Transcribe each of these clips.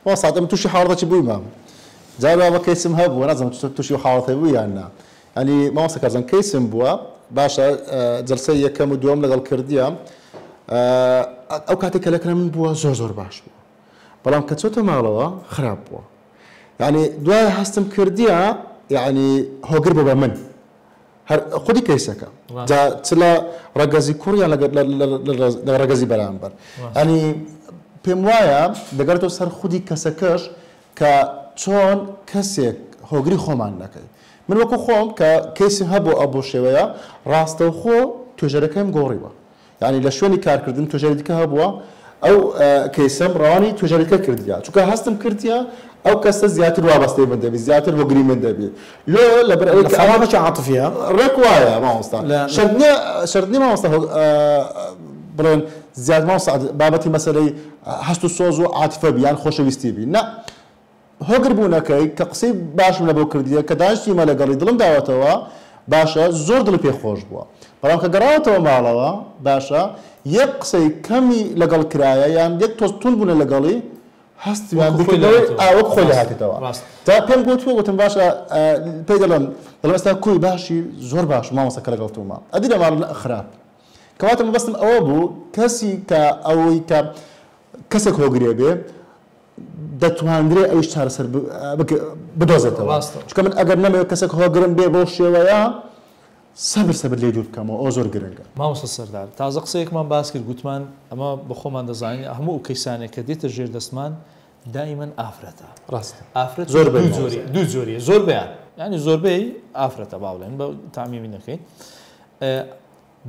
وصعد أم توشي حارضة بوي مام جالا ما كيسم هبوا لازم توشي حارضة بوي يعني ما وصل كذا كيسم بوا باشا جلسية كم دوام لقال كرديا أو كاتك لك من بوا زور باش بوا بلام كتسوته مالوا خراب بوا يعني دواء هستم كرديا يعني هو قربوا بمن خدي كيسك جا تلا رجزي كوريا لرجزي برامبر يعني بموايا دقرتو سر خدي كسكش كشون كسيك هو قري خومان لكي من وكو خوم كيسي هبو أبو شوية راستو خو تجاركهم قريبة يعني لشوني كار كردن تجارك هبوا أو كيسم رواني تجارك كرديا شو كهستم كرديا أو كاست زيادة وابستي من دبي زيادة وقري من دبي لو لبرأيك فما عاطفية ركوايا ما وصل شردني ما وصل برين زيادة ما وصل بابتي مثلا حستو صوزو عاطفة بيان خوش بيستيبي لا هو قربونا كقصي باش من أبو كردية كدانشتي ما لقري ظلم دعوتوا باشا زور دل بيه خوش بوا برام كقراءتوا معلوا باشا يقصي كمي لقال كرايا يعني يك توستون بنا لقالي هست يعني بكلوي وقخوي لهاتي توا تا بيم قلت هو وتم باشا بيدلن لما استكوي باشي زور باش ما وصل كلقلتوا ما أدينا مع خراب كواتم بس أوابو كسي كأوي كسك هو قريبه دتواندري أو يشتهر سر بدوزته شو كمان أجر نمي كسك هو قرن بيه بوش ويا صبر لي دول كم أو زور قرنجا ما وصل سردار تازق قصيك من باسكر قطمان أما بخومان دزاين أهمو كيسانة كديت الجير دسمان دائما آفرتا راست آفرت زور دو زوري زور بيان يعني زور بي آفرتا باولين تعميم نكين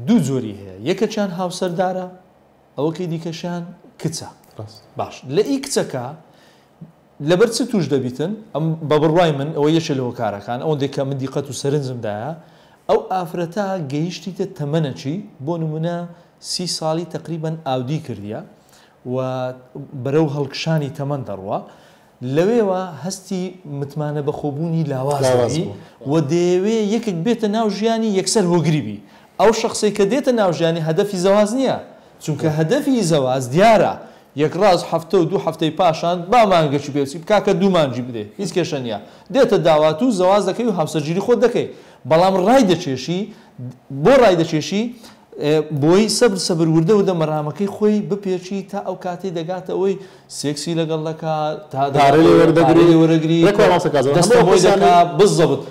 دو زوري هي يكشان هاو سردارة أو كيدي كشان كتسا باش لأي كتسكا لبرت توش دبيتن أم ببرواي من أو يشل هو كاركان أو ديك من دقة سرنزم ده أو آفرتا جيشتي تتمنى بونمنا 6 سالي تقريبا أودي كرديا وبرو هالكشاني تمن دروا لويوا هستي متمانة بخوبوني لاوازي وديوي يكك بيت ناوجياني يكسر هو قريبي أو شخصي كديت ناوجياني هدفي زوازنيا چونك هدفي زواز ديارة يك راز حفتو دو حفتي باشان با مانگەشی بێسی بکاکە دوو مانجی بدێ هیچ کێشە نییە دێتە داوات و زەواز دەکەی و هاوسەرگیری خۆت دەکەی بەڵام ڕای دەچێشی بۆ ڕای دەچێشی بۆی سەبر وردە مەرامەکەی خۆی بپێچی تا ئەو کاتەی دەگاتە ئەوەی سێکسی لەگەڵ دەکات تا دارێ وەرەگری دەستە بۆی دەکات بزەبت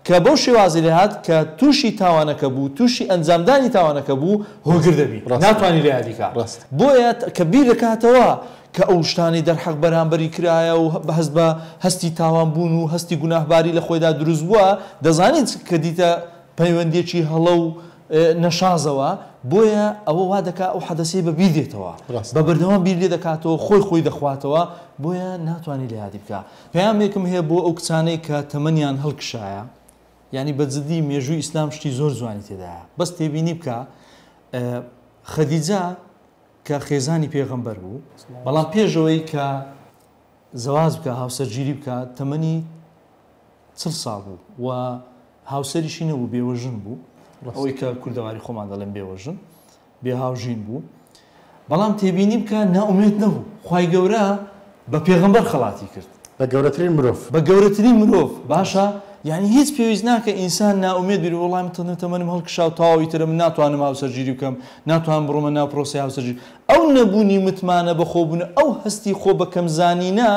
کە بەو شێوازی لێ هات کە تووشی تاوانەکە بوو تووشی ئەنجامدانی تاوانەکە بوو هۆگر دەبی ناتوانانی لە یادیکە بۆیە کە بیر دەکاتەوە کە ئەو شتانی دەرحەق بەرامبەری کرایە و بەهەست بە هەستی تاوان بوون و هەستی گوناهباری لە خۆیدا دروست بووە دەزانیت کە دیتە پەیوەندێکی هەڵە و نەشازەوە بۆیە ئەوە وا دەکات ئەو حەدەسەی بە بیر دێتەوە بە بەردەوام بیر لێ دەکاتەوە خۆی دەخواتەوە بۆیە ناتوانانی لە یادی بکە پەیامێکم هەیە بۆ ئەو کچانەی کە تەمەنیان هەڵکشایە يعني بجدي ميجو إسلام شتي زور زواني تداها بس تبيني بكا خديجة كخيزاني بيغمبر بو بلان بيجوي كزواج بكا هاوسرجيري بكا تمني 30 سال بو و هاوسري شنو بيوجن بو أو كل دواري خومان دلهم بيوجن بيهاوجين بو بلان تبيني بكا ناؤمنت نبو خواي جورا ببيغمبر خلاتي كرت بجورترين مروف باشا يعني هیچ پێویست ناکە ئینسان ناومێد بیر وەڵام تەمەنم هەڵکشاو تەواوی ترە من ناتوانم هاوسەرگیری بکەم ناتوانم بڕۆمە ناو پرۆسی هاوسەرگیری ئەو نەبوونی متمانە بەخۆبوون ئەو هەستی خۆ بە کەمزانینە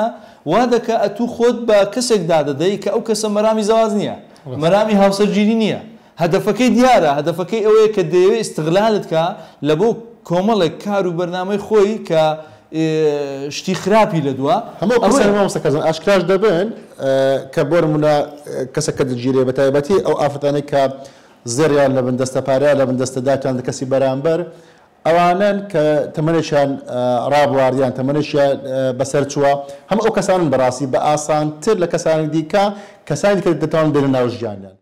وا دەکە ئەتوو خۆت بە کەسێک دادەدەی کە ئەو کەسە مەرامی زەواز نییە مەرامی هاوسەرگیری نییە هەدەفەکەی دیارە هەدەفەکەی ئەوەیە کە دەیەوێت ئیستیغلالت کە لە بۆ کۆمەڵێک کار و بەرنامەی خۆی کە شتی خراپی لە دووە هەموو قسەی مامۆستاکەزان ئاشکراش دەبن کە بۆ نمونە کەسەکە دەگیرێ بە تایبەتی ئەو ئافرەتانەی کە زێڕیان لە بن دەستە پارەیان لە بن دەستە داکیان لە کەسی بەرامبەر ئەوانن کە تەمەنێکیان ڕابواردیان تەمەنێکیان بەسەر چووە هەموو ئەو کەسانن بەڕاستی بە ئاسانتر لە کەسانی دیکە کەسانی کە دەتوانن بێنە ناو ژیانیان